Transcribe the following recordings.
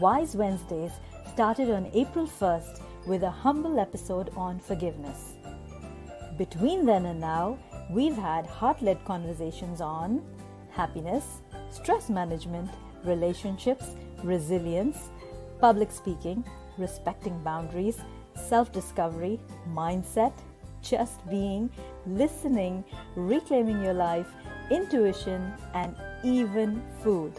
Wise Wednesdays started on April 1st with a humble episode on forgiveness. Between then and now, we've had heart-led conversations on happiness, stress management, relationships, resilience, public speaking, respecting boundaries, self-discovery, mindset, just being, listening, reclaiming your life, intuition, and even food.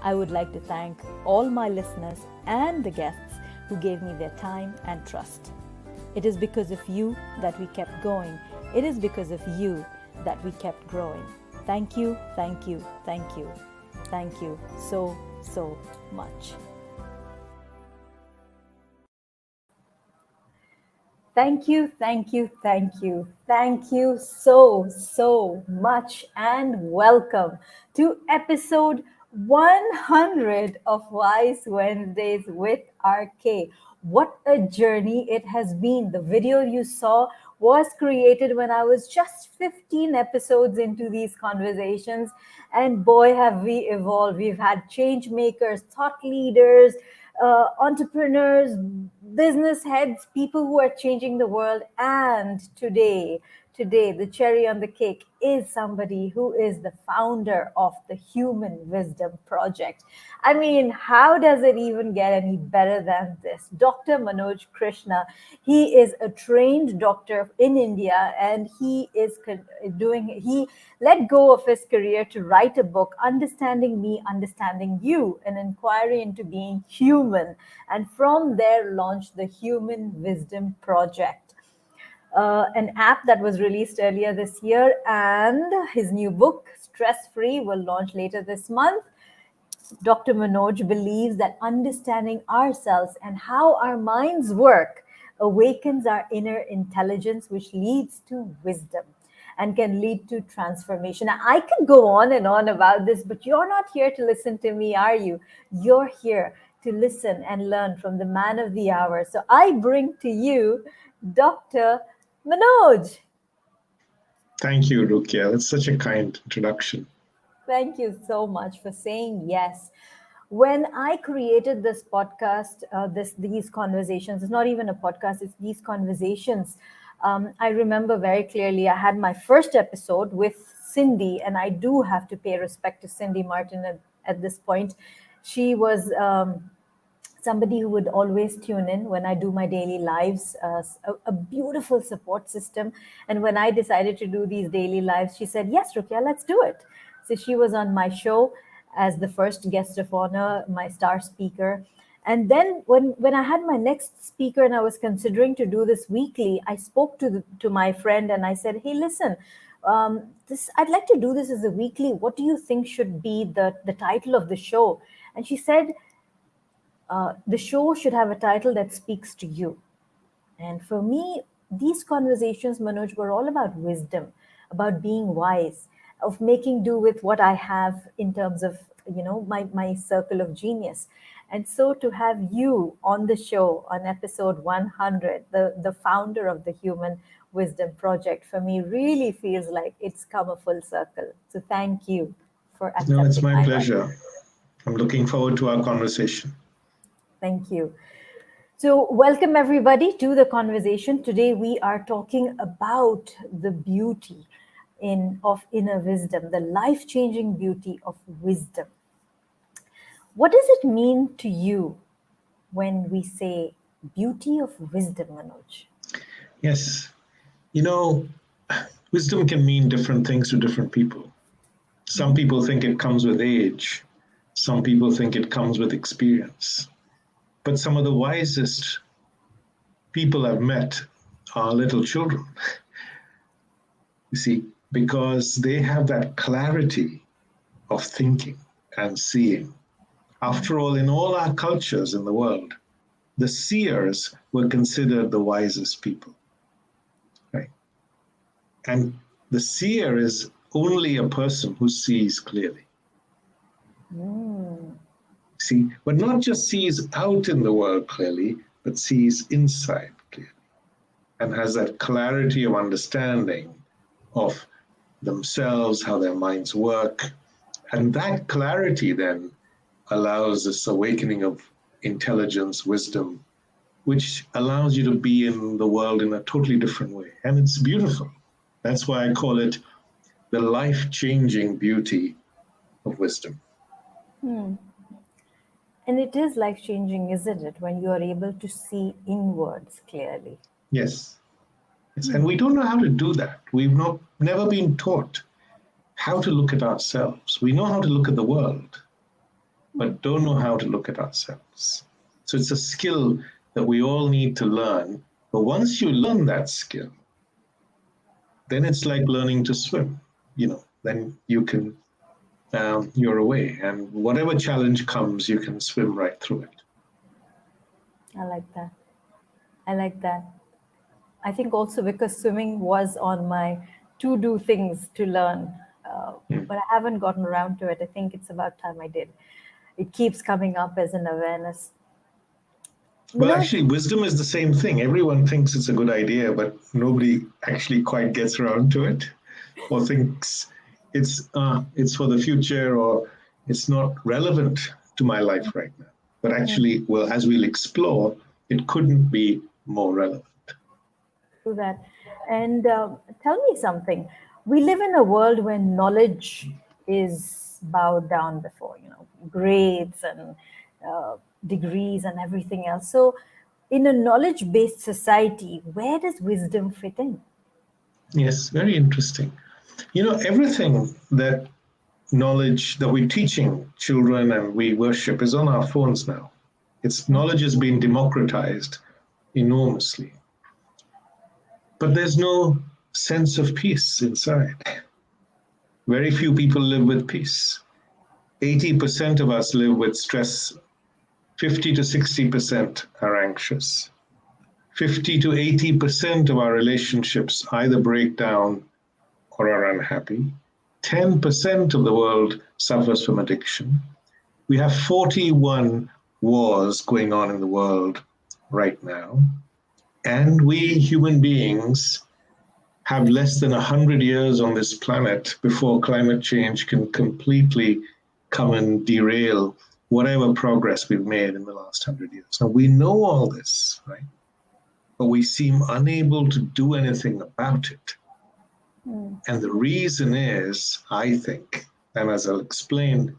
I would like to thank all my listeners and the guests who gave me their time and trust. It is because of you that we kept going. It is because of you that we kept growing. Thank you, thank you, thank you. Thank you so, so much. Thank you, thank you, thank you. Thank you so, so much, and welcome to episode 100 of Wise Wednesdays with RK. What a journey it has been. The video you saw was created when I was just 15 episodes into these conversations. And boy, have we evolved. We've had change makers, thought leaders, entrepreneurs, business heads, people who are changing the world. And today, the cherry on the cake is somebody who is the founder of the HumanWisdom Project. I mean, how does it even get any better than this? Dr. Manoj Krishna, he is a trained doctor in India, and he let go of his career to write a book, Understanding Me, Understanding You, an inquiry into being human. And from there launched the HumanWisdom Project. An app that was released earlier this year, and his new book, Stress Free, will launch later this month. Dr. Manoj believes that understanding ourselves and how our minds work awakens our inner intelligence, which leads to wisdom and can lead to transformation. Now, I could go on and on about this, but you're not here to listen to me, are you? You're here to listen and learn from the man of the hour. So I bring to you Dr. Manoj. Thank you, Ruqya. That's such a kind introduction. Thank you so much for saying yes. When I created this podcast, these conversations, it's not even a podcast, it's these conversations. I remember very clearly I had my first episode with Cindy, and I do have to pay respect to Cindy Martin at this point. She was somebody who would always tune in when I do my daily lives, a beautiful support system. And when I decided to do these daily lives, she said, yes, Ruqya, let's do it. So she was on my show as the first guest of honor, my star speaker. And then when I had my next speaker and I was considering to do this weekly, I spoke to my friend and I said, hey, listen, I'd like to do this as a weekly. What do you think should be the title of the show? And she said, the show should have a title that speaks to you. And for me, these conversations, Manoj, were all about wisdom, about being wise, of making do with what I have in terms of, my circle of genius. And so to have you on the show on episode 100, the founder of the HumanWisdom Project, for me really feels like it's come a full circle. So thank you for accepting. No, it's my pleasure. I'm looking forward to our conversation. Thank you. So welcome everybody to the conversation. Today we are talking about the beauty of inner wisdom, the life-changing beauty of wisdom. What does it mean to you when we say beauty of wisdom, Manoj? Yes. Wisdom can mean different things to different people. Some people think it comes with age. Some people think it comes with experience. But some of the wisest people I've met are little children. You see, because they have that clarity of thinking and seeing. After all, in all our cultures in the world, the seers were considered the wisest people, right? And the seer is only a person who sees clearly. See, but not just sees out in the world clearly, but sees inside clearly and has that clarity of understanding of themselves, how their minds work. And that clarity then allows this awakening of intelligence, wisdom, which allows you to be in the world in a totally different way. And it's beautiful. That's why I call it the life-changing beauty of wisdom. Hmm. And it is life changing, isn't it, when you are able to see inwards clearly? Yes. And we don't know how to do that. We've never been taught how to look at ourselves. We know how to look at the world, but don't know how to look at ourselves. So it's a skill that we all need to learn. But once you learn that skill, then it's like learning to swim. Then you can, you're away. And whatever challenge comes, you can swim right through it. I like that. I like that. I think also because swimming was on my to-do things to learn, but I haven't gotten around to it. I think it's about time I did. It keeps coming up as an awareness. Well, Manoj, actually, wisdom is the same thing. Everyone thinks it's a good idea, but nobody actually quite gets around to it, or thinks it's for the future, or it's not relevant to my life right now. But actually, well, as we'll explore, it couldn't be more relevant. do that. And tell me something. We live in a world where knowledge is bowed down before, grades and degrees and everything else. So, in a knowledge based society, where does wisdom fit in? Yes, very interesting. Everything that knowledge that we're teaching children and we worship is on our phones now. Knowledge has been democratized enormously. But there's no sense of peace inside. Very few people live with peace. 80% of us live with stress. 50 to 60% are anxious. 50 to 80% of our relationships either break down or are unhappy. 10% of the world suffers from addiction. We have 41 wars going on in the world right now. And we human beings have less than 100 years on this planet before climate change can completely come and derail whatever progress we've made in the last 100 years. Now, we know all this, right? But we seem unable to do anything about it. And the reason is, I think, and as I'll explain,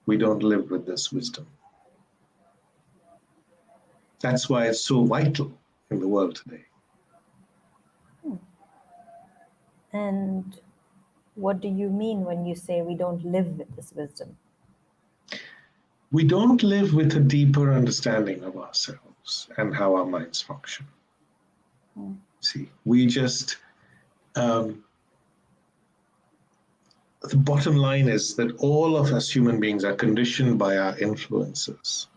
we don't live with this wisdom. That's why it's so vital in the world today. And what do you mean when you say we don't live with this wisdom? We don't live with a deeper understanding of ourselves and how our minds function. See, we just, the bottom line is that all of us human beings are conditioned by our influences,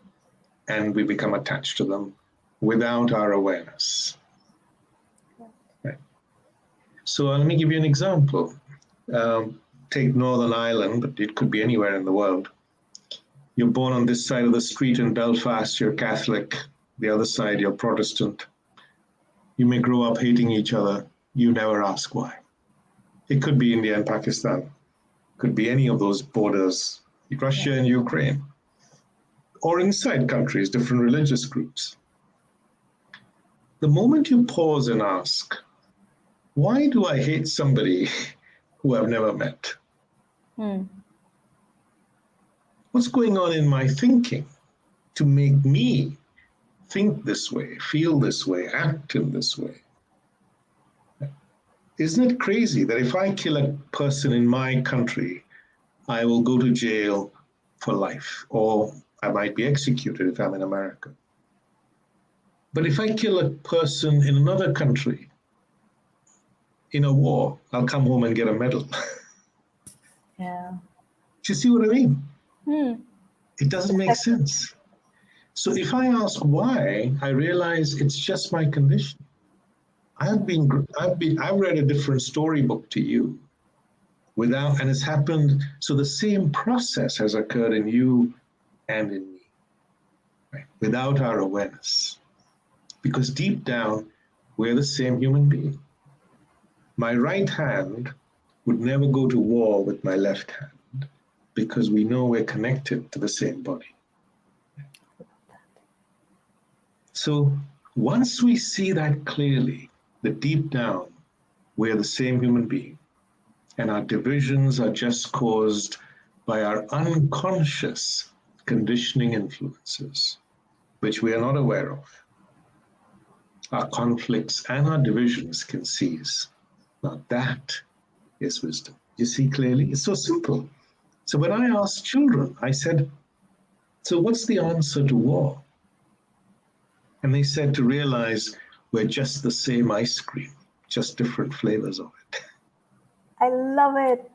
and we become attached to them without our awareness. Right. So let me give you an example. Take Northern Ireland, but it could be anywhere in the world. You're born on this side of the street in Belfast, you're Catholic, the other side, you're Protestant. You may grow up hating each other. You never ask why. It could be India and Pakistan. Could be any of those borders, Russia and Ukraine. Or inside countries, different religious groups. The moment you pause and ask, why do I hate somebody who I've never met? What's going on in my thinking to make me think this way, feel this way, act in this way? Isn't it crazy that if I kill a person in my country, I will go to jail for life, or I might be executed if I'm in America? But if I kill a person in another country, in a war, I'll come home and get a medal. Yeah. Do you see what I mean? It doesn't make sense. So if I ask why, I realize it's just my condition. I've read a different storybook to you and it's happened. So the same process has occurred in you and in me, right? Without our awareness. Because deep down, we're the same human being. My right hand would never go to war with my left hand because we know we're connected to the same body. So once we see that clearly, that deep down we are the same human being, and our divisions are just caused by our unconscious conditioning influences, which we are not aware of, our conflicts and our divisions can cease. Now that is wisdom. You see clearly? It's so simple. So when I asked children, I said, so what's the answer to war? And they said to realize we're just the same ice cream, just different flavors of it. I love it.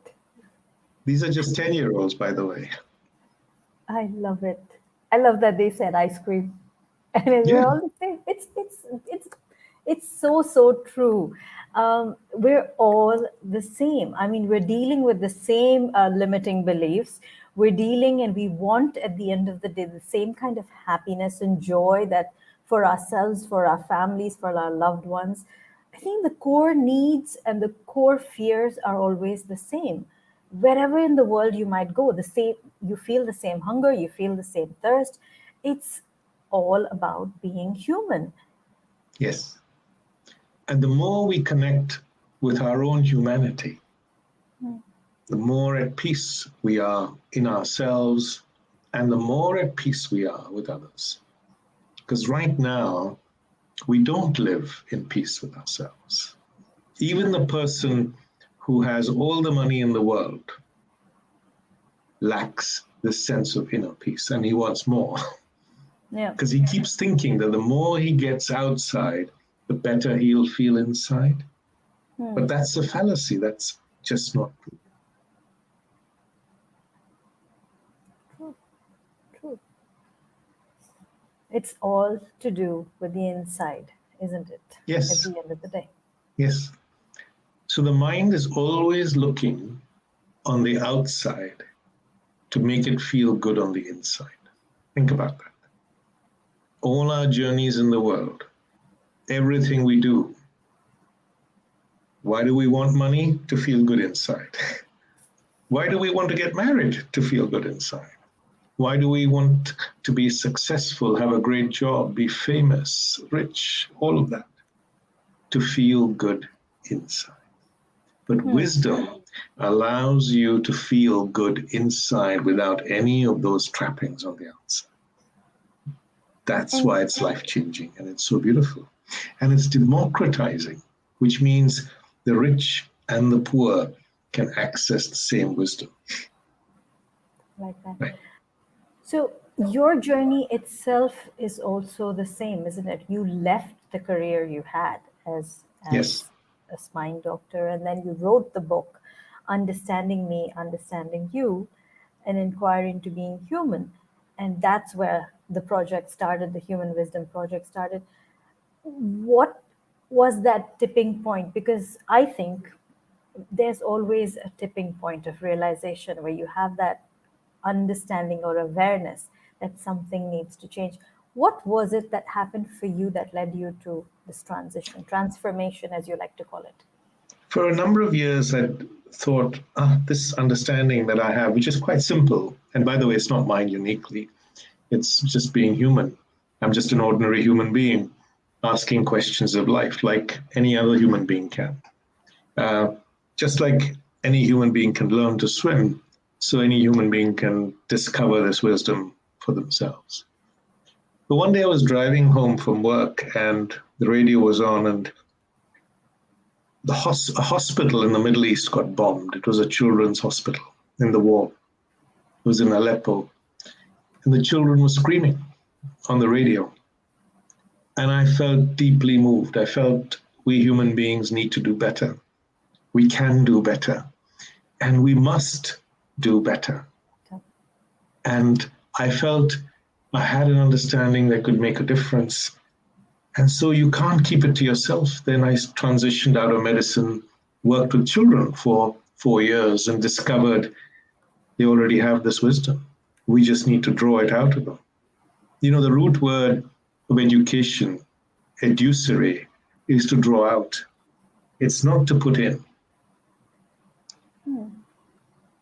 These are just 10-year-olds, by the way. I love it. I love that they said ice cream. And we're Yeah, all the same. It's so true. We're all the same. I mean, we're dealing with the same limiting beliefs. We're dealing, and we want at the end of the day the same kind of happiness and joy that for ourselves, for our families, for our loved ones. I think the core needs and the core fears are always the same. Wherever in the world you might go, the same, you feel the same hunger, you feel the same thirst. It's all about being human. yes. And the more we connect with our own humanity, the more at peace we are in ourselves, and the more at peace we are with others. Because right now, we don't live in peace with ourselves. Even the person who has all the money in the world lacks this sense of inner peace, and he wants more. Yeah. Because he keeps thinking that the more he gets outside, the better he'll feel inside. But that's a fallacy. That's just not true. True, true. It's all to do with the inside, isn't it? At Yes, the end of the day. yes. So the mind is always looking on the outside to make it feel good on the inside. Think about that. All our journeys in the world, everything we do, why do we want money? To feel good inside. Why do we want to get married? To feel good inside. Why do we want to be successful, have a great job, be famous, rich, all of that? To feel good inside. But wisdom allows you to feel good inside without any of those trappings on the outside. That's And why it's life changing and it's so beautiful. And it's democratizing, which means the rich and the poor can access the same wisdom. like that. Right? So your journey itself is also the same, isn't it? You left the career you had Yes. as a spine doctor, and then you wrote the book, Understanding Me, Understanding You, an inquiry into being human. And that's where the project started, the Human Wisdom Project started. What was that tipping point? Because I think there's always a tipping point of realization where you have that understanding or awareness that something needs to change. What was it that happened for you that led you to this transition, transformation, as you like to call it? For a number of years, I'd thought, this understanding that I have, which is quite simple, and by the way, it's not mine uniquely, it's just being human. I'm just an ordinary human being asking questions of life like any other human being can. Just like any human being can learn to swim, so any human being can discover this wisdom for themselves. But one day I was driving home from work and the radio was on, and a hospital in the Middle East got bombed. It was a children's hospital in the war. It was in Aleppo. And the children were screaming on the radio. And I felt deeply moved. I felt we human beings need to do better. We can do better. And we must do better. And I felt I had an understanding that could make a difference. And so you can't keep it to yourself. Then I transitioned out of medicine, worked with children for 4 years, and discovered they already have this wisdom. We just need to draw it out of them. You know, the root word of education, educere, is to draw out. It's not to put in.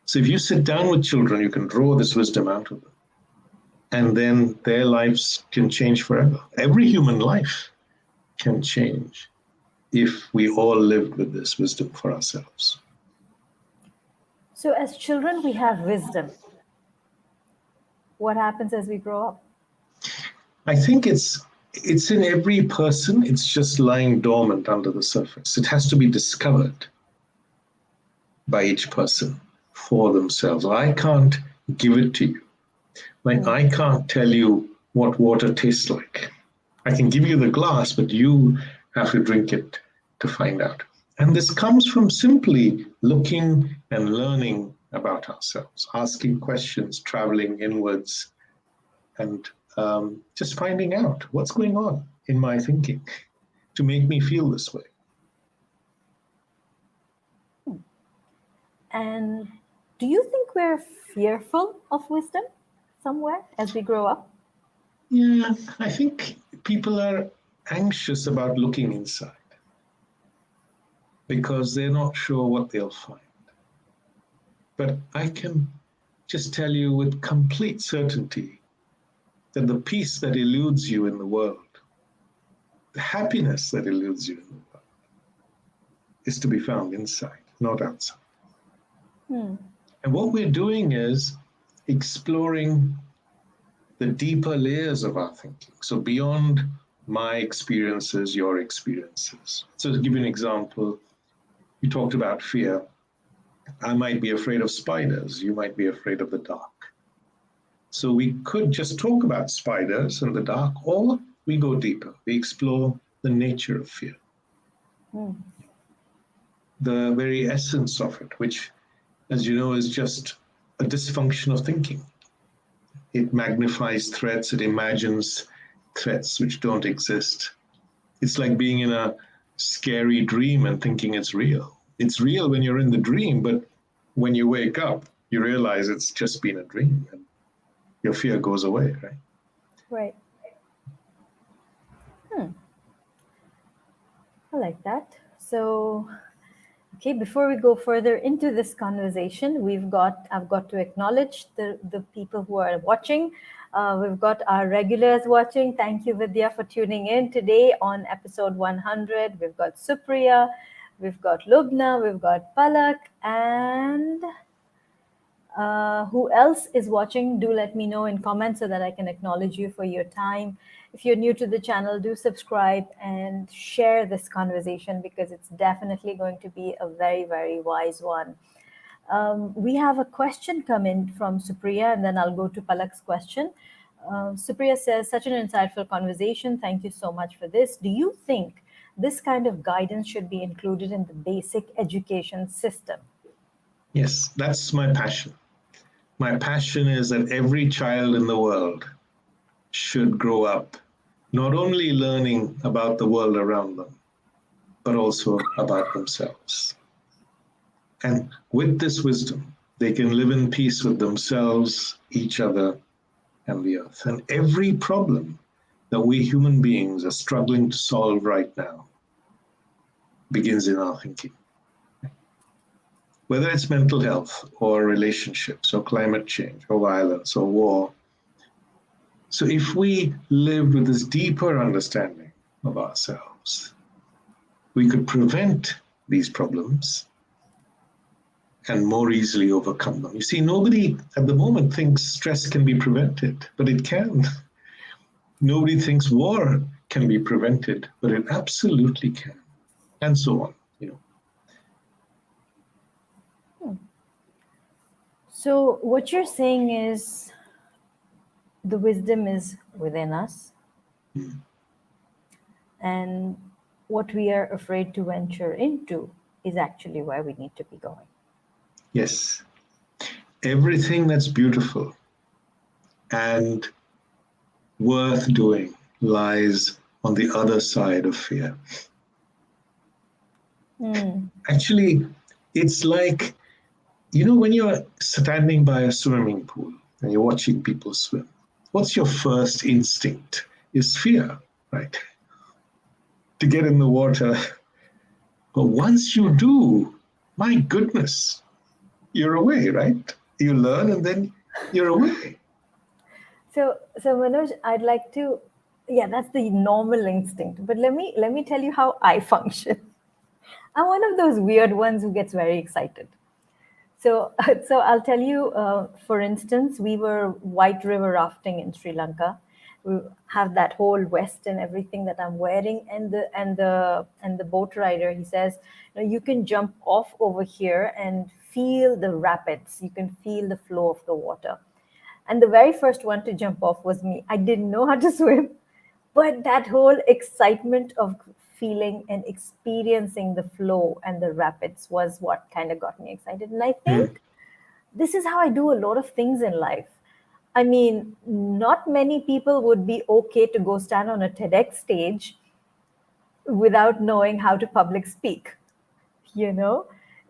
So if you sit down with children, you can draw this wisdom out of them. and then their lives can change forever. Every human life can change if we all lived with this wisdom for ourselves. So as children, we have wisdom. What happens as we grow up? I think it's in every person. It's just lying dormant under the surface. It has to be discovered by each person for themselves. I can't give it to you. Like, I can't tell you what water tastes like. I can give you the glass, but you have to drink it to find out. And this comes from simply looking and learning about ourselves, asking questions, traveling inwards, and just finding out what's going on in my thinking to make me feel this way. And do you think we're fearful of wisdom somewhere as we grow up? Yeah, I think people are anxious about looking inside because they're not sure what they'll find. But I can just tell you with complete certainty that the peace that eludes you in the world, the happiness that eludes you in the world, is to be found inside, not outside. And what we're doing is exploring the deeper layers of our thinking. So beyond my experiences, your experiences. So to give you an example, you talked about fear. I might be afraid of spiders. You might be afraid of the dark. So we could just talk about spiders and the dark, or we go deeper. We explore the nature of fear, the very essence of it, which, as you know, is just a dysfunction of thinking. It magnifies threats. It imagines threats which don't exist. It's like being in a scary dream and thinking it's real. It's real when you're in the dream, but when you wake up, you realize it's just been a dream and your fear goes away, right? Right. I like that. So, okay, before we go further into this conversation, I've got to acknowledge the people who are watching. We've got our regulars watching. Thank you, Vidya, for tuning in today on episode 100. We've got Supriya, we've got Lubna, we've got Palak, and who else is watching? Do let me know in comments so that I can acknowledge you for your time. If you're new to the channel, do subscribe and share this conversation because it's definitely going to be a very, very wise one. We have a question come in from Supriya, and then I'll go to Palak's question. Supriya says, such an insightful conversation. Thank you so much for this. Do you think this kind of guidance should be included in the basic education system? Yes, that's my passion. My passion is that every child in the world should grow up not only learning about the world around them, but also about themselves. And with this wisdom, they can live in peace with themselves, each other, and the earth. And every problem that we human beings are struggling to solve right now begins in our thinking. Whether it's mental health or relationships or climate change or violence or war. So if we lived with this deeper understanding of ourselves, we could prevent these problems and more easily overcome them. You see, nobody at the moment thinks stress can be prevented, but it can. Nobody thinks war can be prevented, but it absolutely can. And so on, So what you're saying is the wisdom is within us. And what we are afraid to venture into is actually where we need to be going. Yes. Everything that's beautiful and worth doing lies on the other side of fear. Actually, it's like, when you're standing by a swimming pool and you're watching people swim, what's your first instinct? Is fear, right? To get in the water. But once you do, my goodness, you're away, right? You learn and then you're away. So Manoj, I'd like to, yeah, that's the normal instinct. But let me tell you how I function. I'm one of those weird ones who gets very excited. So, so I'll tell you. For instance, we were white river rafting in Sri Lanka. We have that whole vest and everything that I'm wearing, and the boat rider, he says, you can jump off over here and feel the rapids. You can feel the flow of the water. And the very first one to jump off was me. I didn't know how to swim, but that whole excitement of feeling and experiencing the flow and the rapids was what kind of got me excited. And I Mm. think this is how I do a lot of things in life. I mean, not many people would be okay to go stand on a TEDx stage without knowing how to public speak, you know?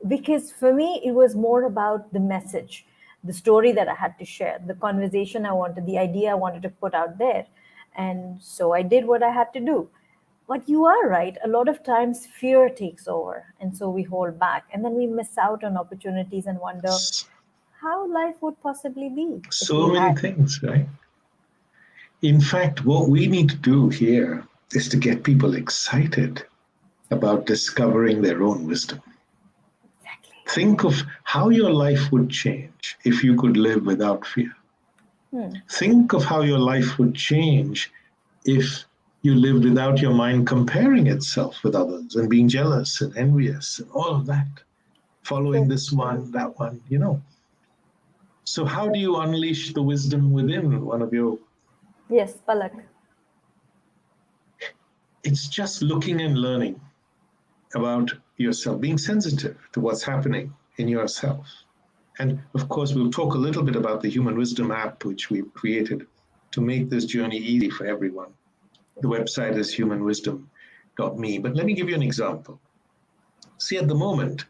Because for me, it was more about the message, the story that I had to share, the conversation I wanted, the idea I wanted to put out there. And so I did what I had to do. But you are right. A lot of times fear takes over. And so we hold back. And then we miss out on opportunities and wonder S- how life would possibly be if So we many had. things, right? In fact, what we need to do here is to get people excited about discovering their own wisdom. Exactly. Think of how your life would change if you could live without fear. Hmm. Think of how your life would change if you lived without your mind comparing itself with others and being jealous and envious and all of that, following True. this one, that one. So, how do you unleash the wisdom within one of your? Yes, Palak. It's just looking and learning about yourself, being sensitive to what's happening in yourself. And of course, we'll talk a little bit about the Human Wisdom app, which we've created to make this journey easy for everyone. The website is humanwisdom.me. But let me give you an example. See, at the moment,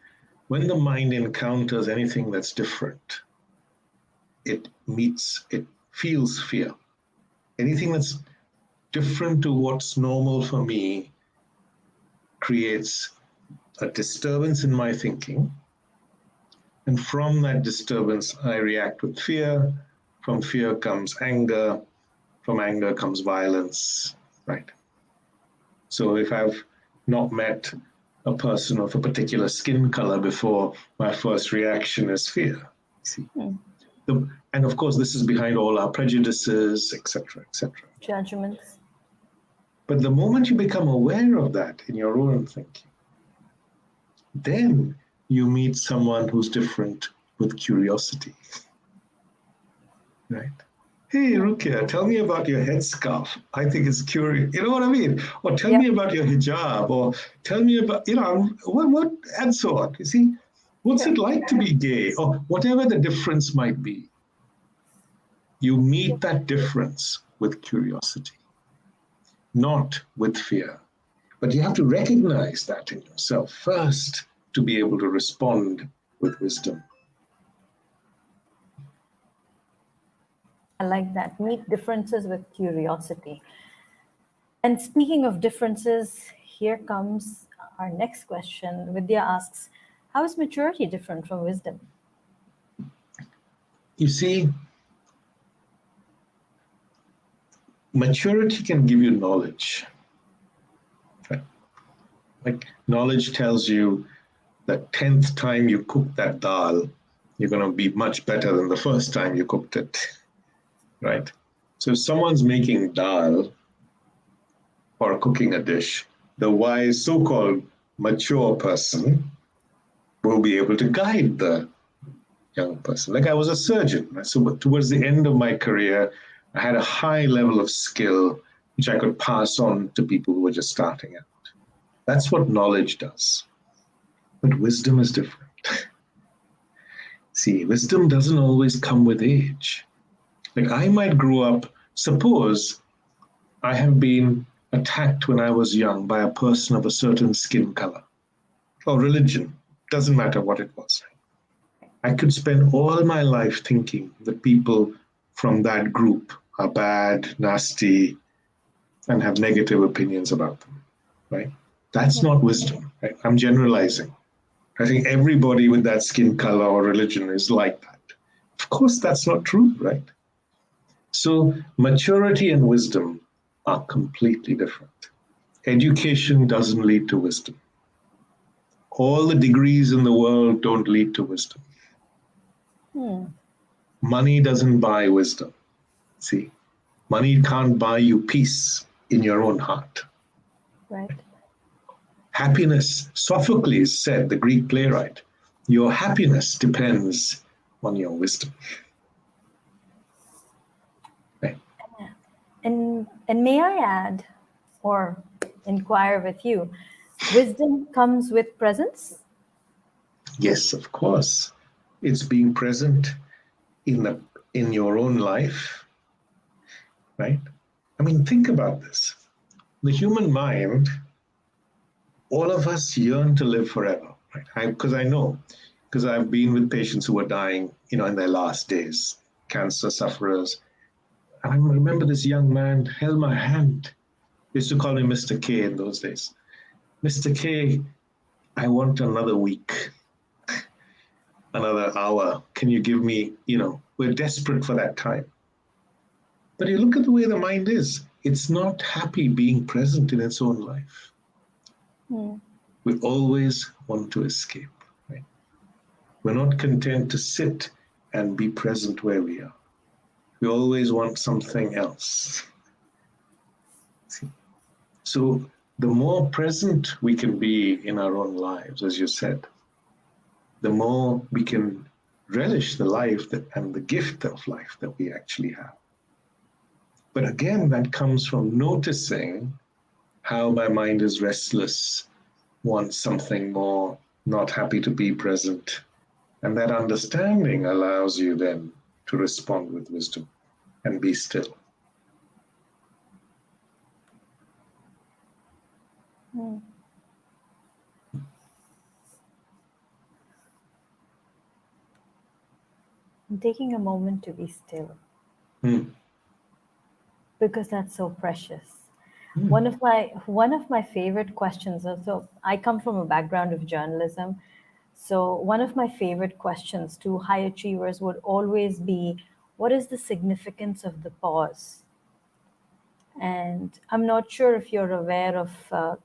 when the mind encounters anything that's different, it feels fear. Anything that's different to what's normal for me creates a disturbance in my thinking. And from that disturbance, I react with fear. From fear comes anger. From anger comes violence, right? So if I've not met a person of a particular skin color before, my first reaction is fear. See, Hmm. and of course, this is behind all our prejudices, etc., etc. Judgments. But the moment you become aware of that in your own thinking, then you meet someone who's different with curiosity, right? Hey, Ruqya, tell me about your headscarf. I think it's curious. You know what I mean? Or tell Yep. me about your hijab, or tell me about, what, and so on. You see, what's Sure. it like to be gay, or whatever the difference might be? You meet that difference with curiosity, not with fear. But you have to recognize that in yourself first to be able to respond with wisdom. I like that. Meet differences with curiosity. And speaking of differences, here comes our next question. Vidya asks, how is maturity different from wisdom? You see, maturity can give you knowledge. Right? Like knowledge tells you that 10th time you cook that dal, you're going to be much better than the first time you cooked it, right? So if someone's making dal or cooking a dish, the wise, so-called mature person will be able to guide the young person. Like I was a surgeon, so towards the end of my career, I had a high level of skill which I could pass on to people who were just starting out. That's what knowledge does. But wisdom is different. See, wisdom doesn't always come with age. Like I might grow up, suppose I have been attacked when I was young by a person of a certain skin color or religion, doesn't matter what it was. I could spend all my life thinking that people from that group are bad, nasty, and have negative opinions about them, right? That's not wisdom, right? I'm generalizing. I think everybody with that skin color or religion is like that. Of course, that's not true, right? So maturity and wisdom are completely different. Education doesn't lead to wisdom. All the degrees in the world don't lead to wisdom. Money doesn't buy wisdom. See, money can't buy you peace in your own heart. Right. Happiness, Sophocles said, the Greek playwright, your happiness depends on your wisdom. Right? And may I add, or inquire with you, wisdom comes with presence? Yes, of course. It's being present in your own life, right? I mean, think about this. The human mind, all of us yearn to live forever, right? Because I know, because I've been with patients who are dying, in their last days, cancer sufferers. And I remember this young man held my hand. They used to call me Mr. K in those days. Mr. K, I want another week, another hour. Can you give me, we're desperate for that time. But you look at the way the mind is, it's not happy being present in its own life. We always want to escape, right? We're not content to sit and be present where we are. We always want something else. See? So the more present we can be in our own lives, as you said, the more we can relish the life and the gift of life that we actually have. But again, that comes from noticing how my mind is restless, wants something more, not happy to be present. And that understanding allows you then to respond with wisdom and be still. I'm taking a moment to be still. Because that's so precious. One of my favorite questions. So I come from a background of journalism. So one of my favorite questions to high achievers would always be, what is the significance of the pause? And I'm not sure if you're aware of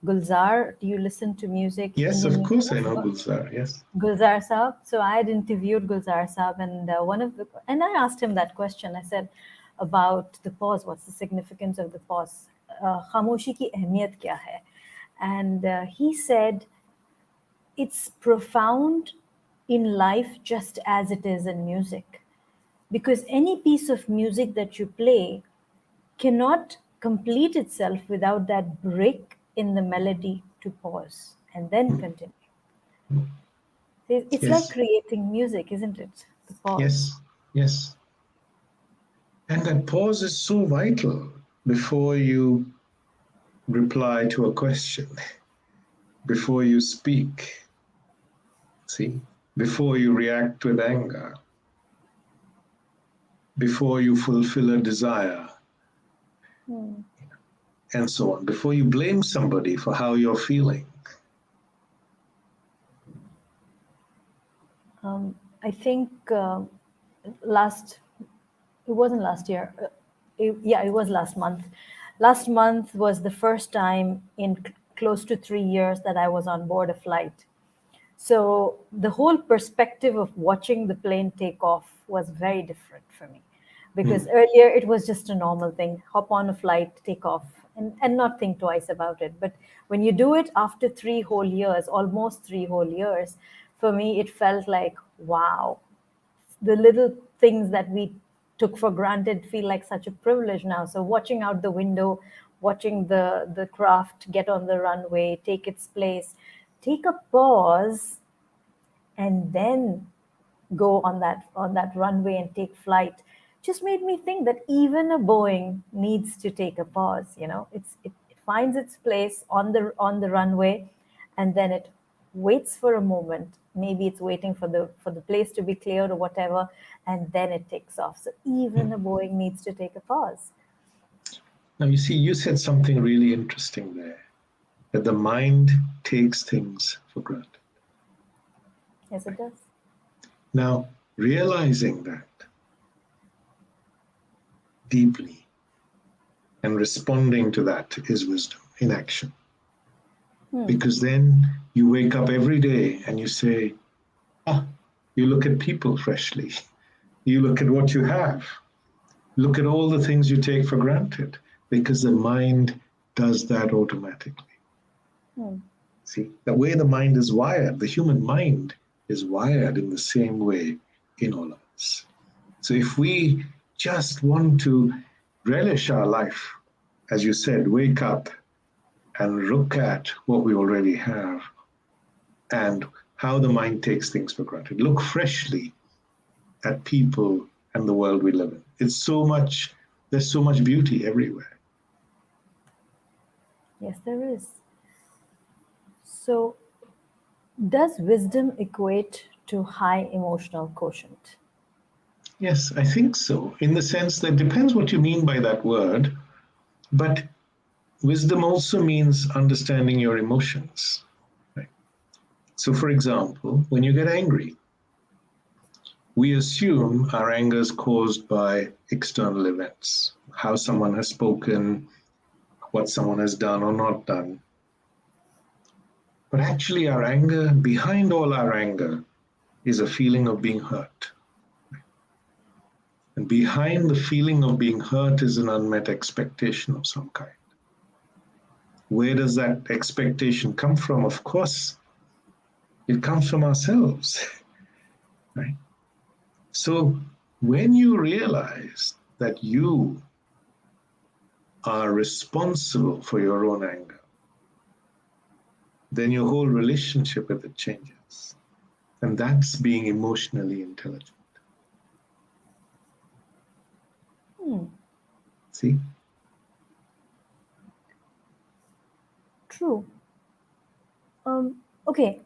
Gulzar. Do you listen to music? Yes, Indian of course I music? know Gulzar, yes. Gulzar Saab. So I had interviewed Gulzar Saab, and and I asked him that question. I said about the pause. What's the significance of the pause? Khamoshi ki ahmiyat kya hai? And he said it's profound in life just as it is in music, because any piece of music that you play cannot complete itself without that break in the melody to pause and then continue. It's like Yes, creating music, isn't it? The pause. yes, yes. And that pause is so vital before you reply to a question, before you speak, see, before you react with anger, before you fulfill a desire, and so on, before you blame somebody for how you're feeling. I think it wasn't last year. It was last month. Last month was the first time in close to 3 years that I was on board a flight. So the whole perspective of watching the plane take off was very different for me, because earlier it was just a normal thing: hop on a flight, take off, and not think twice about it. But when you do it after 3 whole years, almost 3 whole years, for me it felt like, wow, the little things that we took for granted feel like such a privilege now. So watching out the window, watching the craft get on the runway, take its place, take a pause, and then go on that runway and take flight, just made me think that even a Boeing needs to take a pause. It finds its place on the runway, and then it waits for a moment. Maybe it's waiting for the place to be cleared or whatever, and then it takes off. So even a Boeing needs to take a pause. Now, you see, you said something really interesting there, that the mind takes things for granted. Yes, it does. Now, realizing that, deeply. And responding to that is wisdom in action. Because then you wake up every day and you say, you look at people freshly. You look at what you have. Look at all the things you take for granted, because the mind does that automatically. See, the way the mind is wired, the human mind is wired in the same way in all of us. So if we just want to relish our life, as you said, wake up and look at what we already have and how the mind takes things for granted. Look freshly at people and the world we live in. There's so much beauty everywhere. Yes, there is. So, does wisdom equate to high emotional quotient? Yes, I think so, in the sense that depends what you mean by that word, but wisdom also means understanding your emotions. Right? So, for example, when you get angry, we assume our anger is caused by external events, how someone has spoken, what someone has done or not done. But actually, our anger, behind all our anger, is a feeling of being hurt. And behind the feeling of being hurt is an unmet expectation of some kind. Where does that expectation come from? Of course, it comes from ourselves, right? So when you realize that you are responsible for your own anger, then your whole relationship with it changes. And that's being emotionally intelligent. See? True. Okay.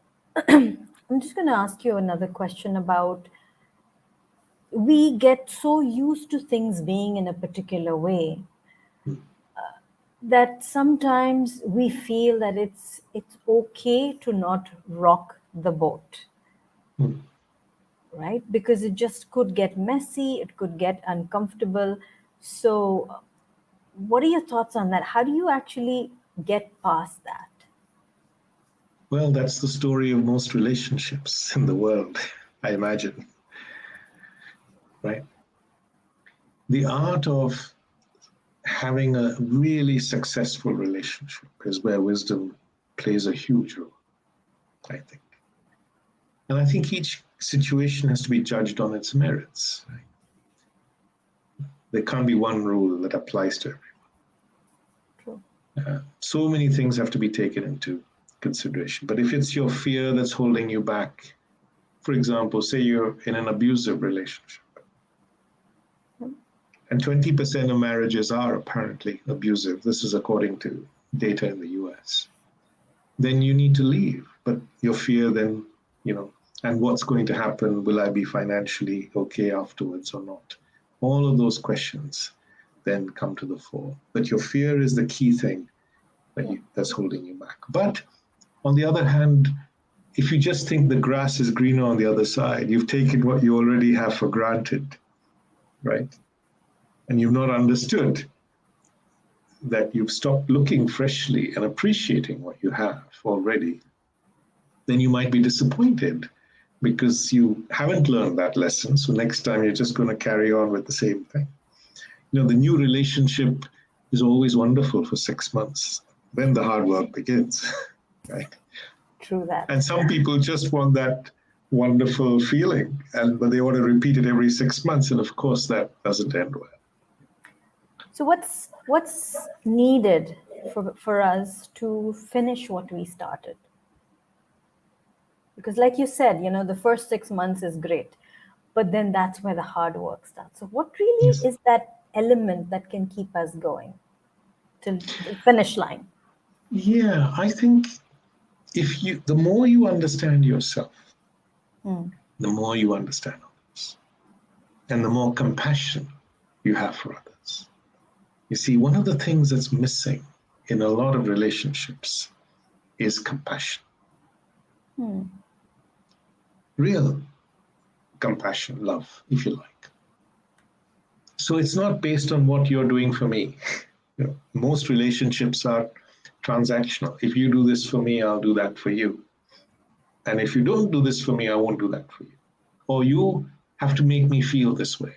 I'm just going to ask you another question about, we get so used to things being in a particular way that sometimes we feel that it's okay to not rock the boat, right? Because it just could get messy, it could get uncomfortable. So what are your thoughts on that? How do you actually get past that? Well, that's the story of most relationships in the world, I imagine. Right? The art of having a really successful relationship is where wisdom plays a huge role, I think. And I think each situation has to be judged on its merits. Right? There can't be one rule that applies to everyone. True. So many things have to be taken into consideration. But if it's your fear that's holding you back, for example, say you're in an abusive relationship, and 20% of marriages are apparently abusive. This is according to data in the US. Then you need to leave. But your fear then, and what's going to happen? Will I be financially okay afterwards or not? All of those questions then come to the fore. But your fear is the key thing that's holding you back. But on the other hand, if you just think the grass is greener on the other side, you've taken what you already have for granted, right? And you've not understood that you've stopped looking freshly and appreciating what you have already, then you might be disappointed because you haven't learned that lesson. So next time you're just going to carry on with the same thing. The new relationship is always wonderful for 6 months. Then the hard work begins, right? True that. And some people just want that wonderful feeling, but they want to repeat it every 6 months. And of course, that doesn't end well. So what's needed for us to finish what we started? Because like you said, the first 6 months is great, but then that's where the hard work starts. So what really is that element that can keep us going to the finish line? Yeah, I think the more you understand yourself, the more you understand others, and the more compassion you have for others. You see, one of the things that's missing in a lot of relationships is compassion. Real compassion, love, if you like. So it's not based on what you're doing for me. Most relationships are transactional. If you do this for me, I'll do that for you. And if you don't do this for me, I won't do that for you. Or you have to make me feel this way.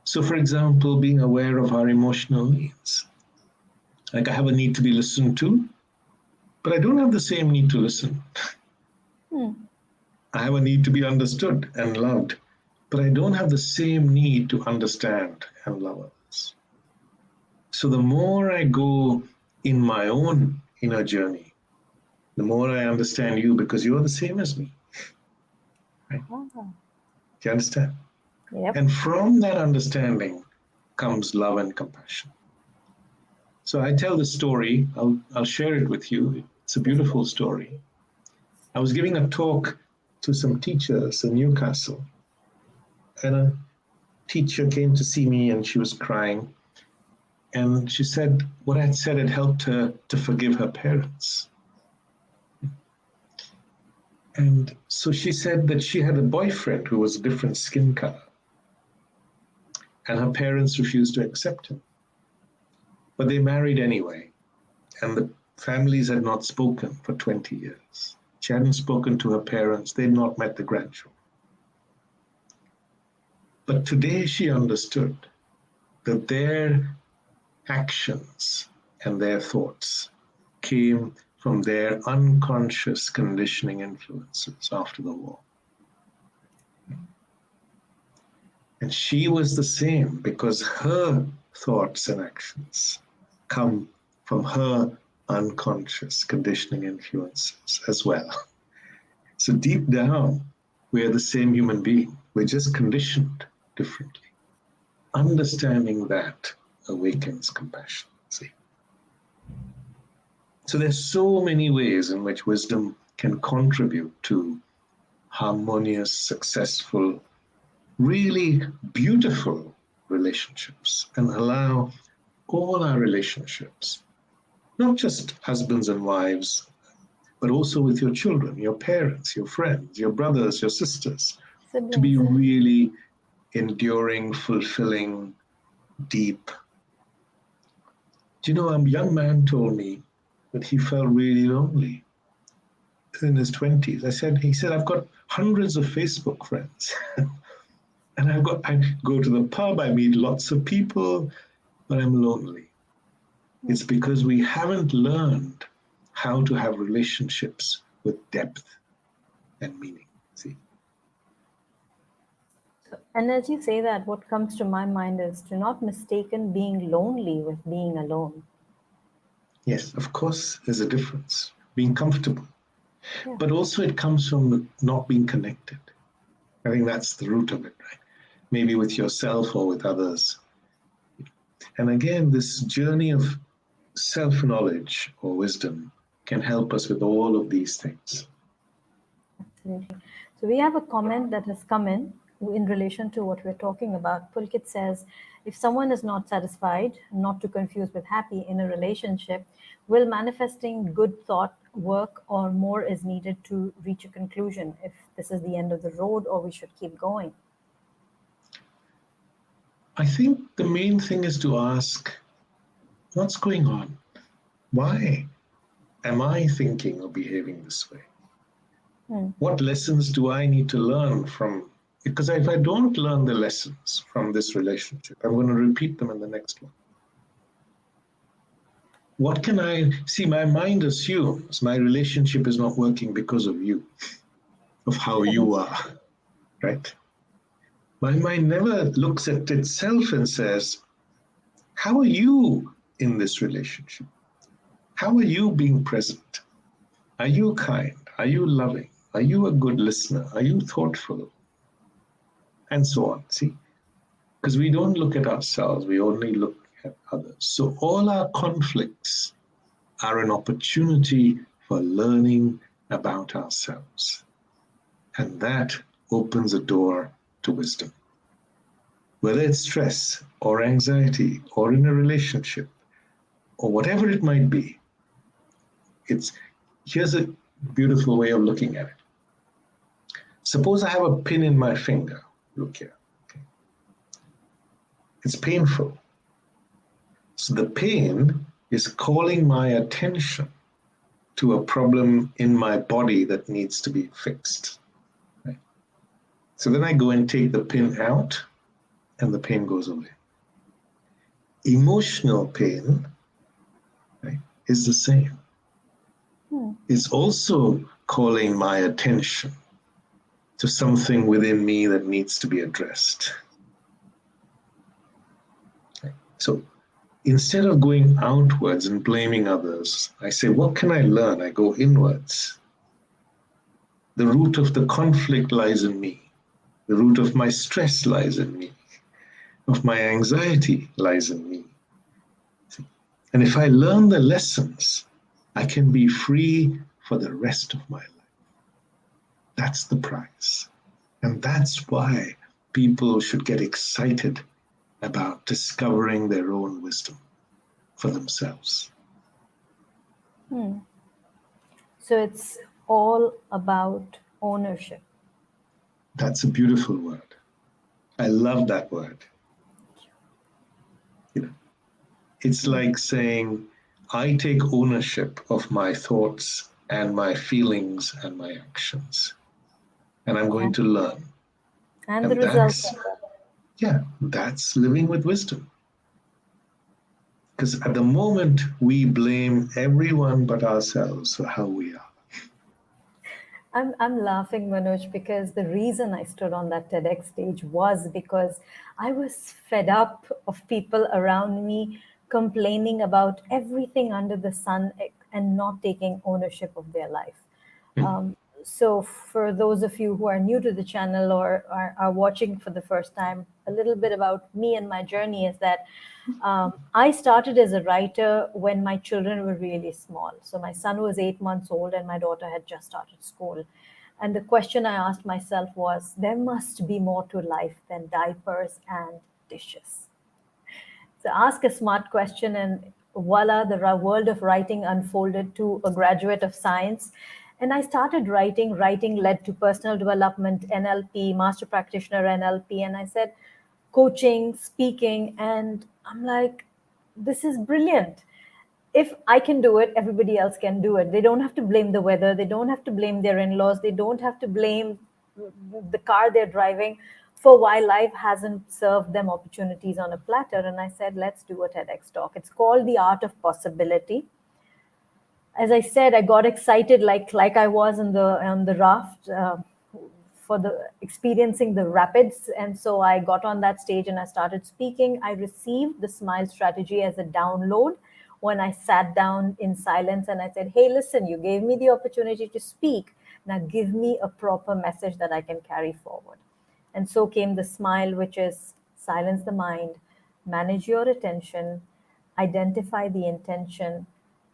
So, for example, being aware of our emotional needs. Like I have a need to be listened to, but I don't have the same need to listen. I have a need to be understood and loved, but I don't have the same need to understand and love others. So the more I go in my own inner journey, the more I understand you because you're the same as me. Right? Oh. Do you understand? Yep. And from that understanding comes love and compassion. So I tell the story, I'll share it with you. It's a beautiful story. I was giving a talk to some teachers in Newcastle, and a teacher came to see me and she was crying. And she said what I had said had helped her to forgive her parents. And so she said that she had a boyfriend who was a different skin color, and her parents refused to accept him. But they married anyway, and the families had not spoken for 20 years. She hadn't spoken to her parents, they'd not met the grandchildren. But today she understood that their actions and their thoughts came from their unconscious conditioning influences after the war. And she was the same because her thoughts and actions come from her unconscious conditioning influences as well. So deep down, we're the same human being. We're just conditioned differently. Understanding that awakens compassion. See? So there's so many ways in which wisdom can contribute to harmonious, successful, really beautiful relationships and allow all our relationships, not just husbands and wives, but also with your children, your parents, your friends, your brothers, your sisters, to be really enduring, fulfilling, deep. Do you know, a young man told me that he felt really lonely in his 20s. He said, I've got hundreds of Facebook friends. And I go to the pub, I meet lots of people, but I'm lonely. It's because we haven't learned how to have relationships with depth and meaning. See? And as you say that, what comes to my mind is to not mistaken being lonely with being alone. Yes, of course, there's a difference. Being comfortable. Yeah. But also it comes from not being connected. I think that's the root of it, right? Maybe with yourself or with others. And again, this journey of self-knowledge or wisdom can help us with all of these things. Absolutely. So we have a comment that has come in relation to what we're talking about. Pulkit says, if someone is not satisfied, not to confuse with happy in a relationship, will manifesting good thought work, or more is needed to reach a conclusion if this is the end of the road, or we should keep going? I think the main thing is to ask, what's going on? Why am I thinking or behaving this way? What lessons do I need to learn from? Because if I don't learn the lessons from this relationship, I'm going to repeat them in the next one. What can I see? My mind assumes my relationship is not working because of you, of how you are, right? My mind never looks at itself and says, how are you in this relationship? How are you being present? Are you kind? Are you loving? Are you a good listener? Are you thoughtful? And so on, see? Because we don't look at ourselves, we only look at others. So all our conflicts are an opportunity for learning about ourselves. And that opens a door to wisdom. Whether it's stress or anxiety or in a relationship or whatever it might be, here's a beautiful way of looking at it. Suppose I have a pin in my finger, Ruqya. Okay. It's painful. So the pain is calling my attention to a problem in my body that needs to be fixed. Right? So then I go and take the pin out, and the pain goes away. Emotional pain, right, is the same. It's also calling my attention to something within me that needs to be addressed. Okay? So instead of going outwards and blaming others, I say, what can I learn? I go inwards. The root of the conflict lies in me. The root of my stress lies in me. Of my anxiety lies in me. And if I learn the lessons, I can be free for the rest of my life. That's the prize. And that's why people should get excited about discovering their own wisdom for themselves. So it's all about ownership. That's a beautiful word. I love that word. You know, it's like saying, I take ownership of my thoughts and my feelings and my actions. And I'm going to learn. And the And results. that's living with wisdom. Because at the moment, we blame everyone but ourselves for how we are. I'm laughing, Manoj, because the reason I stood on that TEDx stage was because I was fed up of people around me complaining about everything under the sun and not taking ownership of their life. So, for those of you who are new to the channel or are watching for the first time, a little bit about me and my journey is that I started as a writer when my children were really small. So, my son was 8 months old and my daughter had just started school. And the question I asked myself was, there must be more to life than diapers and dishes. So ask a smart question, and voila, the world of writing unfolded to a graduate of science. And I started writing. Writing led to personal development, NLP, master practitioner NLP. And I said, coaching, speaking. And I'm like, this is brilliant. If I can do it, everybody else can do it. They don't have to blame the weather. They don't have to blame their in-laws. They don't have to blame the car they're driving for why life hasn't served them opportunities on a platter. And I said, let's do a TEDx talk. It's called The Art of Possibility. As I said, I got excited like I was on the raft for the experiencing the rapids. And so I got on that stage and I started speaking. I received the SMILE strategy as a download when I sat down in silence and I said, hey, listen, you gave me the opportunity to speak. Now give me a proper message that I can carry forward. And so came the SMILE, which is silence the mind, manage your attention, identify the intention,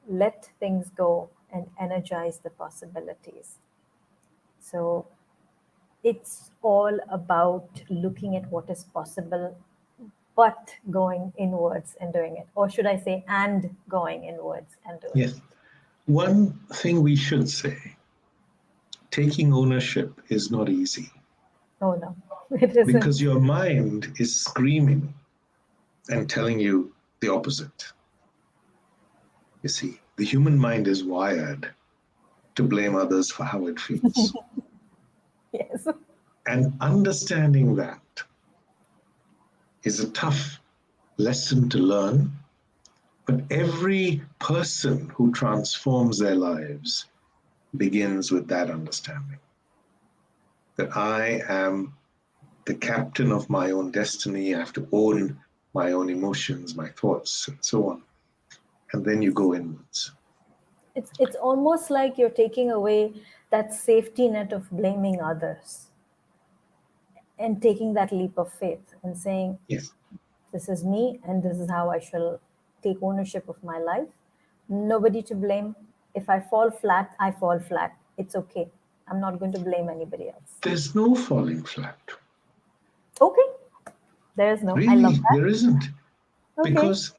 let things go, and energize the possibilities. So it's all about looking at what is possible, but going inwards and doing it. Or should I say, and going inwards and doing Yes. it. One thing we should say, taking ownership is not easy. Oh, no, it isn't. Because your mind is screaming and telling you the opposite. You see, the human mind is wired to blame others for how it feels. Yes. And understanding that is a tough lesson to learn. But every person who transforms their lives begins with that understanding that I am the captain of my own destiny. I have to own my own emotions, my thoughts, and so on. And then you go inwards. It's almost like you're taking away that safety net of blaming others and taking that leap of faith and saying, Yes. this is me and this is how I shall take ownership of my life. Nobody to blame. If I fall flat, I fall flat. It's okay. I'm not going to blame anybody else. There's no falling flat. Okay. There's no. I love Really, that. there isn't. Okay. Because,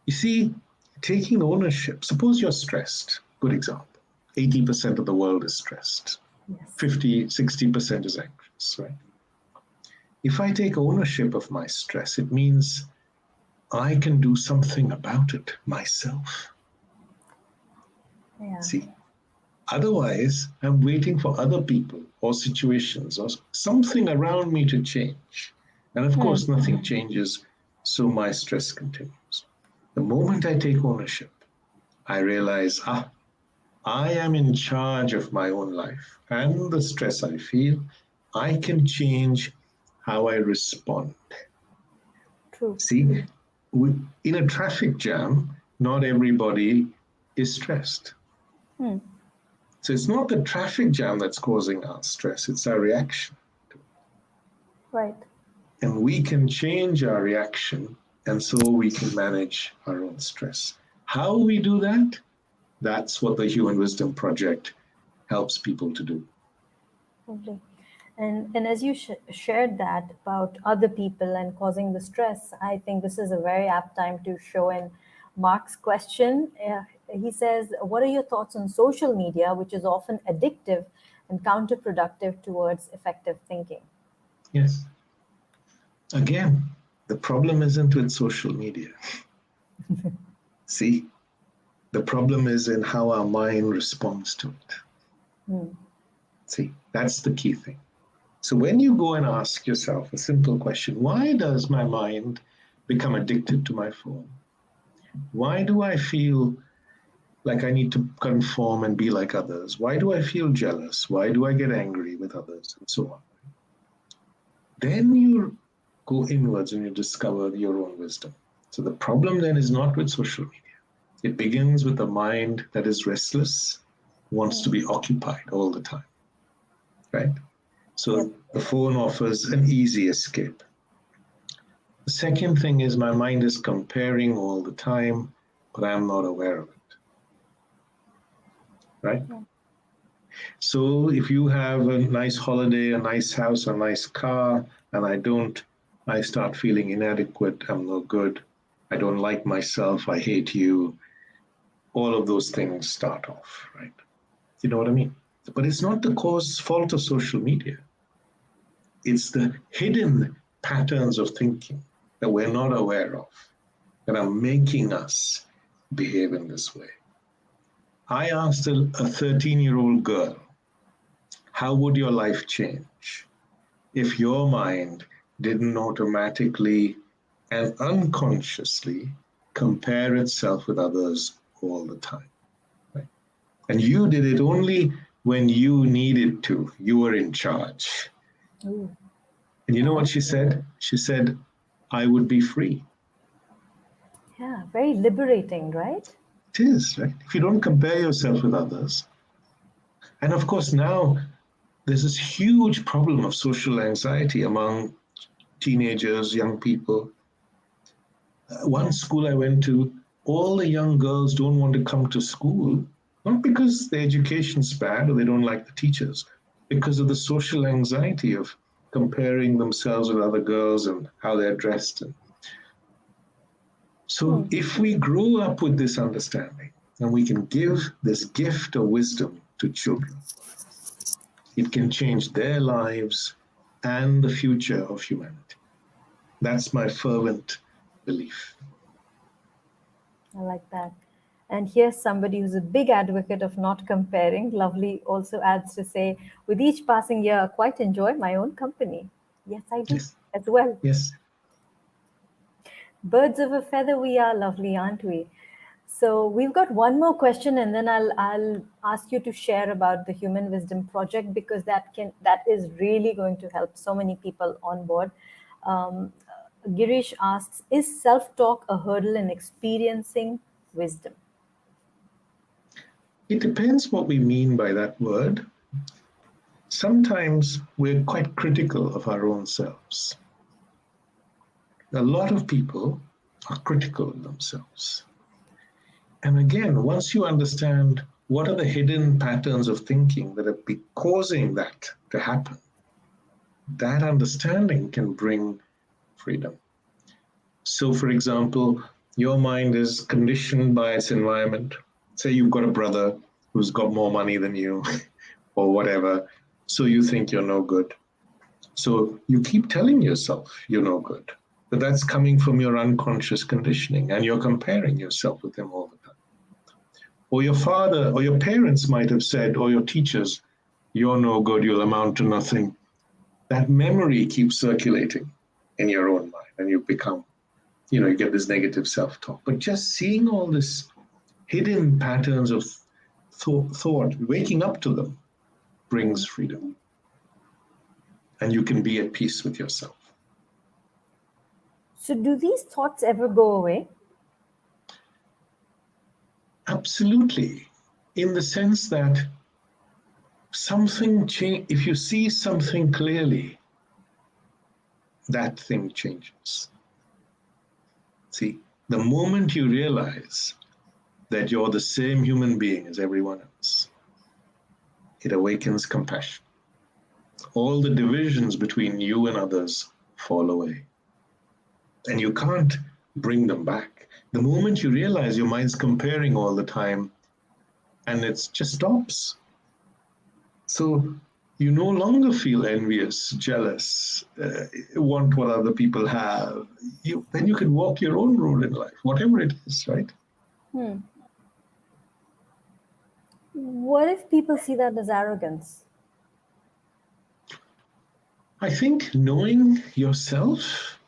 you see, taking ownership, suppose you're stressed, good example. 80% of the world is stressed. Yes. 50, 60% is anxious, right? if I take ownership of my stress, it means I can do something about it myself. Yeah. See, otherwise, I'm waiting for other people or situations or something around me to change. And of course, nothing changes, so my stress continues. The moment I take ownership, I realize, I am in charge of my own life and the stress I feel. I can change how I respond. True. See, in a traffic jam, not everybody is stressed. So it's not the traffic jam that's causing our stress, it's our reaction. Right. And we can change our reaction, and so we can manage our own stress. How we do that? That's what the Human Wisdom Project helps people to do. Lovely. And as you shared that about other people and causing the stress, I think this is a very apt time to show in Mark's question. He says, what are your thoughts on social media, which is often addictive and counterproductive towards effective thinking? Yes. Again, the problem isn't with social media. See, the problem is in how our mind responds to it. See, that's the key thing. So when you go and ask yourself a simple question, why does my mind become addicted to my phone? Why do I feel like I need to conform and be like others? Why do I feel jealous? Why do I get angry with others? And so on. Then you go inwards and you discover your own wisdom. So the problem then is not with social media. It begins with a mind that is restless, wants to be occupied all the time, right? So the phone offers an easy escape. The second thing is my mind is comparing all the time, but I'm not aware of it, right? So if you have a nice holiday, a nice house, a nice car, and I don't, I start feeling inadequate, I'm no good, I don't like myself, I hate you, all of those things start off, right? You know what I mean? But it's not the fault of social media. It's the hidden patterns of thinking that we're not aware of that are making us behave in this way. I asked a 13-year-old girl, how would your life change if your mind didn't automatically and unconsciously compare itself with others all the time? Right? And you did it only when you needed to. You were in charge. Ooh. And you know what she said? She said, I would be free. Yeah, very liberating, right? It is, right? If you don't compare yourself with others. And of course, now there's this huge problem of social anxiety among teenagers, young people. One school I went to, all the young girls don't want to come to school, not because the education's bad or they don't like the teachers, because of the social anxiety of comparing themselves with other girls and how they're dressed. So if we grow up with this understanding and we can give this gift of wisdom to children, it can change their lives and the future of humanity. That's my fervent belief. I like that. And here's somebody who's a big advocate of not comparing. Lovely also adds to say, with each passing year, I quite enjoy my own company. Yes, I do Yes. as well. Yes. Birds of a feather we are, lovely, aren't we? So we've got one more question, and then I'll ask you to share about the Human Wisdom Project, because that is really going to help so many people on board. Girish asks, is self-talk a hurdle in experiencing wisdom? It depends what we mean by that word. Sometimes we're quite critical of our own selves. A lot of people are critical of themselves. And again, once you understand what are the hidden patterns of thinking that are causing that to happen, that understanding can bring freedom. So, for example, your mind is conditioned by its environment. Say you've got a brother who's got more money than you or whatever, so you think you're no good. So you keep telling yourself you're no good. But that's coming from your unconscious conditioning, and you're comparing yourself with them all the time. Or your father or your parents might have said, or your teachers, you're no good, you'll amount to nothing. That memory keeps circulating in your own mind, and you become, you get this negative self-talk. But just seeing all this hidden patterns of thought, waking up to them, brings freedom. And you can be at peace with yourself. So, do these thoughts ever go away? Absolutely. In the sense that something change, if you see something clearly, that thing changes. See, the moment you realize that you're the same human being as everyone else, it awakens compassion. All the divisions between you and others fall away. And you can't bring them back. The moment you realize your mind's comparing all the time, and it just stops. So you no longer feel envious, jealous, want what other people have. Then you can walk your own road in life, whatever it is, right? What if people see that as arrogance? I think knowing yourself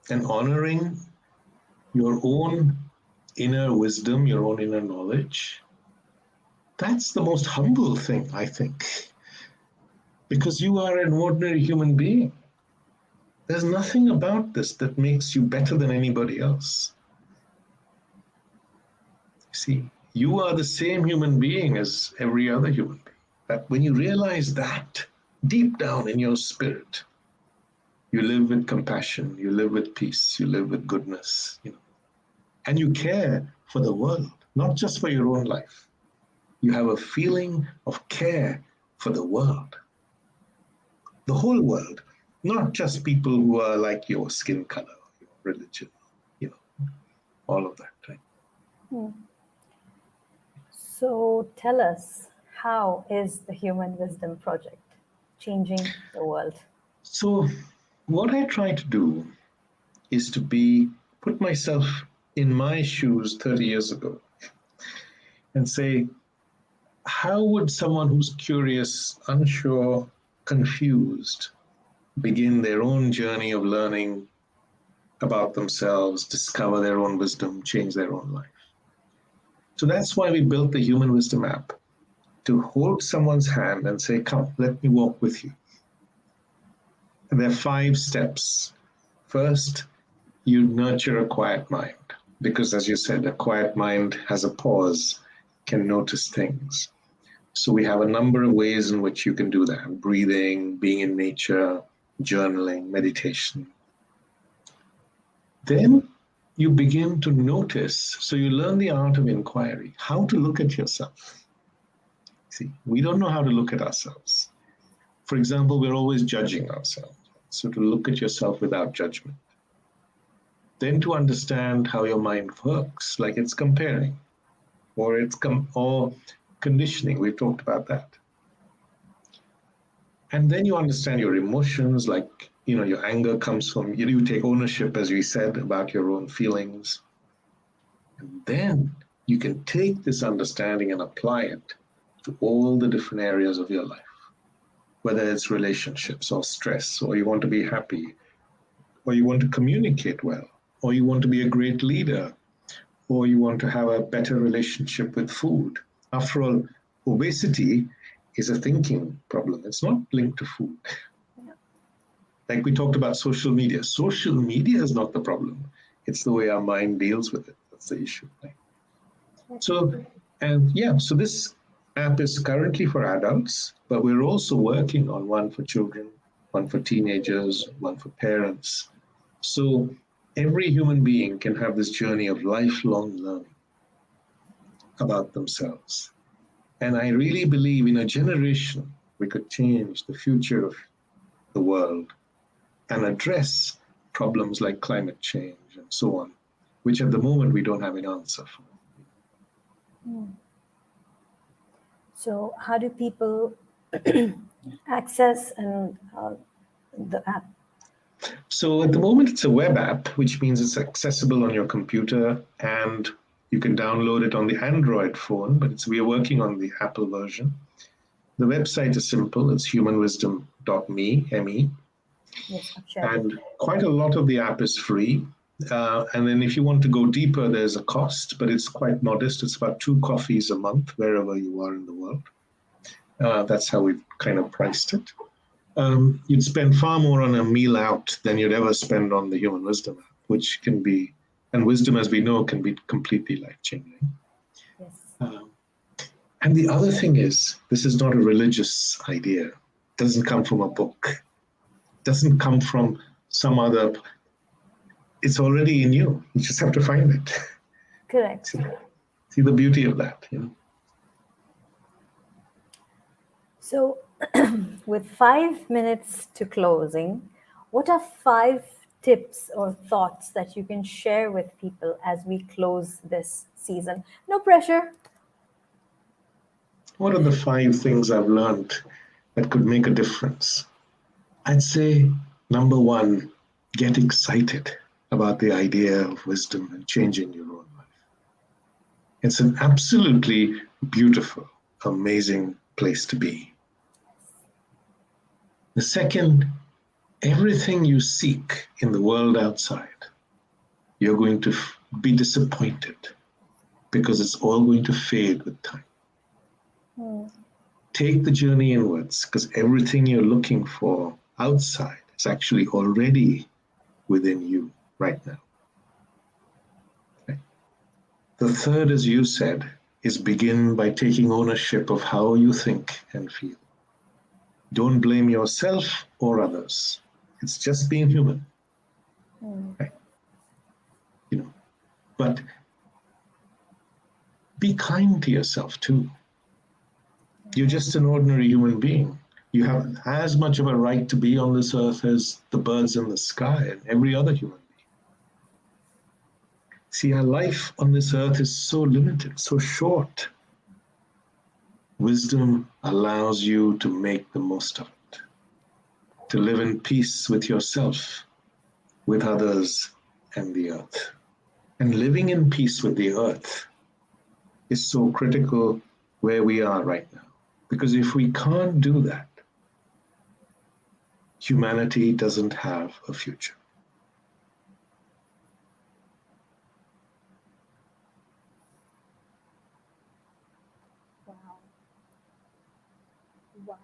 and honoring your own inner wisdom, your own inner knowledge, that's the most humble thing, I think. Because you are an ordinary human being. There's nothing about this that makes you better than anybody else. See, you are the same human being as every other human being. That when you realize that deep down in your spirit, you live with compassion, you live with peace, you live with goodness, and you care for the world, not just for your own life. You have a feeling of care for the world, the whole world, not just people who are like your skin color, your religion, all of that, right? So, tell us, how is the Human Wisdom Project changing the world? So, what I try to do is to put myself in my shoes 30 years ago and say, how would someone who's curious, unsure, confused begin their own journey of learning about themselves, discover their own wisdom, change their own life? So that's why we built the Human Wisdom App, to hold someone's hand and say, come, let me walk with you. And there are 5 steps. First, you nurture a quiet mind, because as you said, a quiet mind has a pause, can notice things. So we have a number of ways in which you can do that: breathing, being in nature, journaling, meditation. Then you begin to notice, so you learn the art of inquiry, how to look at yourself. See, we don't know how to look at ourselves. For example, we're always judging ourselves. So to look at yourself without judgment. Then to understand how your mind works, like it's comparing, or or conditioning. We've talked about that. And then you understand your emotions, like your anger comes from you take ownership, as we said, about your own feelings. And then you can take this understanding and apply it to all the different areas of your life, whether it's relationships or stress, or you want to be happy, or you want to communicate well, or you want to be a great leader, or you want to have a better relationship with food. After all, obesity is a thinking problem. It's not linked to food. Like we talked about social media. Social media is not the problem. It's the way our mind deals with it. That's the issue. Right? So this app is currently for adults, but we're also working on one for children, one for teenagers, one for parents. So every human being can have this journey of lifelong learning about themselves. And I really believe in a generation we could change the future of the world and address problems like climate change and so on, which at the moment we don't have an answer for. So, how do people access and The app. So at the moment, it's a web app, which means it's accessible on your computer and you can download it on the Android phone, but we are working on the Apple version. The website is simple. It's humanwisdom.me, M-E, Yes, I've shared it. and quite a lot of the app is free. And then if you want to go deeper, there's a cost, but it's quite modest. It's about 2 coffees a month, wherever you are in the world. That's how we've kind of priced it. You'd spend far more on a meal out than you'd ever spend on the Human Wisdom app, which can be, and wisdom, as we know, can be completely life-changing. Yes. And the other thing is, this is not a religious idea. It doesn't come from a book. It doesn't come from some other. It's already in you. You just have to find it. Correct. See the beauty of that, you know. So, with 5 minutes to closing, what are 5 tips or thoughts that you can share with people as we close this season? No pressure. What are the 5 things I've learned that could make a difference? I'd say, number 1, get excited about the idea of wisdom and changing your own life. It's an absolutely beautiful, amazing place to be. The second, everything you seek in the world outside, you're going to be disappointed because it's all going to fade with time. Take the journey inwards, because everything you're looking for outside is actually already within you right now. Okay. The third, as you said, is begin by taking ownership of how you think and feel. Don't blame yourself or others. It's just being human. Right? You know, but be kind to yourself too. You're just an ordinary human being. You have as much of a right to be on this earth as the birds in the sky and every other human being. See, our life on this earth is so limited, so short. Wisdom allows you to make the most of it, to live in peace with yourself, with others, and the earth. And living in peace with the earth is so critical where we are right now. Because if we can't do that, humanity doesn't have a future. Wow. Wow.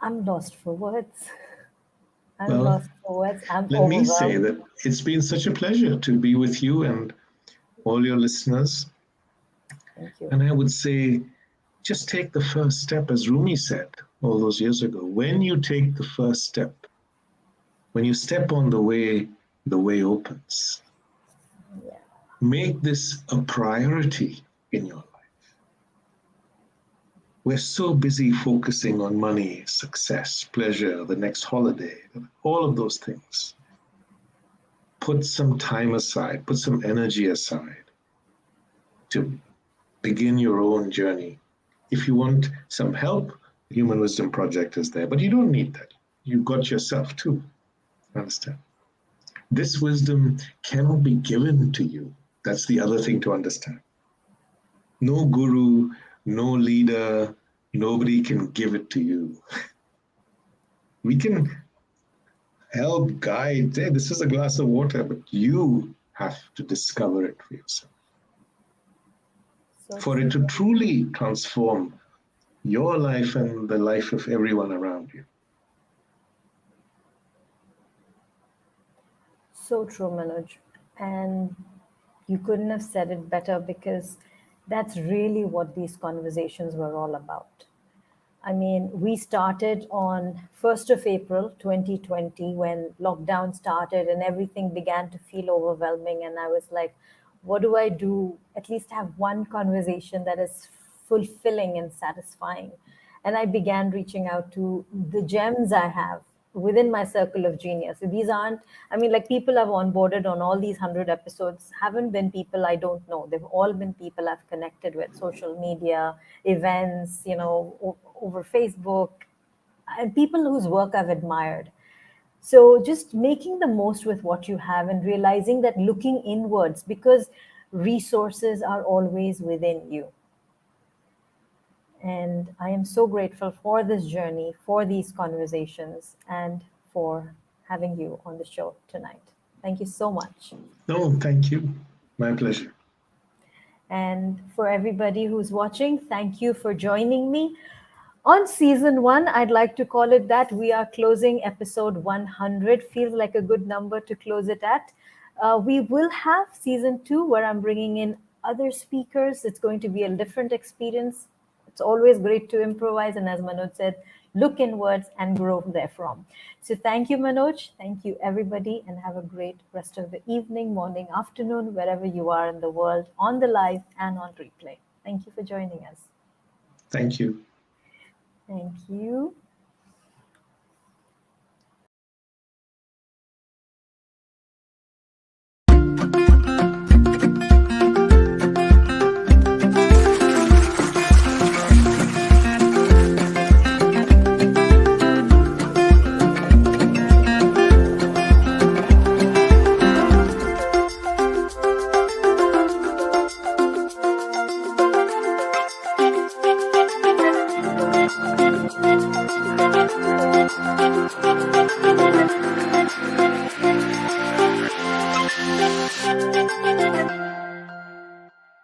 I'm lost for words. I'm Well, lost for words. I'm let me say overwhelmed. that it's been such a pleasure to be with you and all your listeners. Thank you. And I would say, just take the first step, as Rumi said all those years ago. When you take the first step, when you step on the way opens. Yeah. Make this a priority in your life. We're so busy focusing on money, success, pleasure, the next holiday, all of those things. Put some time aside, put some energy aside to begin your own journey. If you want some help, the Human Wisdom Project is there, but you don't need that. You've got yourself too. Understand? This wisdom cannot be given to you. That's the other thing to understand. No guru, no leader, nobody can give it to you. We can help guide, hey, this is a glass of water, but you have to discover it for yourself. So For it to truly transform your life and the life of everyone around you. So true, Manoj. And you couldn't have said it better, because that's really what these conversations were all about. I mean, we started on 1st of April 2020 when lockdown started and everything began to feel overwhelming. And I was like, what do I do? At least have one conversation that is fulfilling and satisfying. And I began reaching out to the gems I have within my circle of genius. These aren't, I mean, like people I've onboarded on all these 100 episodes haven't been people I don't know. They've all been people I've connected with, social media, events, over Facebook, and people whose work I've admired. So just making the most with what you have and realizing that looking inwards, because resources are always within you. And I am so grateful for this journey, for these conversations, and for having you on the show tonight. Thank you so much. No, thank you. My pleasure. And for everybody who's watching, thank you for joining me. On season one, I'd like to call it that. We are closing episode 100. Feels like a good number to close it at. We will have season two where I'm bringing in other speakers. It's going to be a different experience. It's always great to improvise. And as Manoj said, look inwards and grow therefrom. So thank you, Manoj. Thank you, everybody. And have a great rest of the evening, morning, afternoon, wherever you are in the world, on the live and on replay. Thank you for joining us. Thank you. Thank you.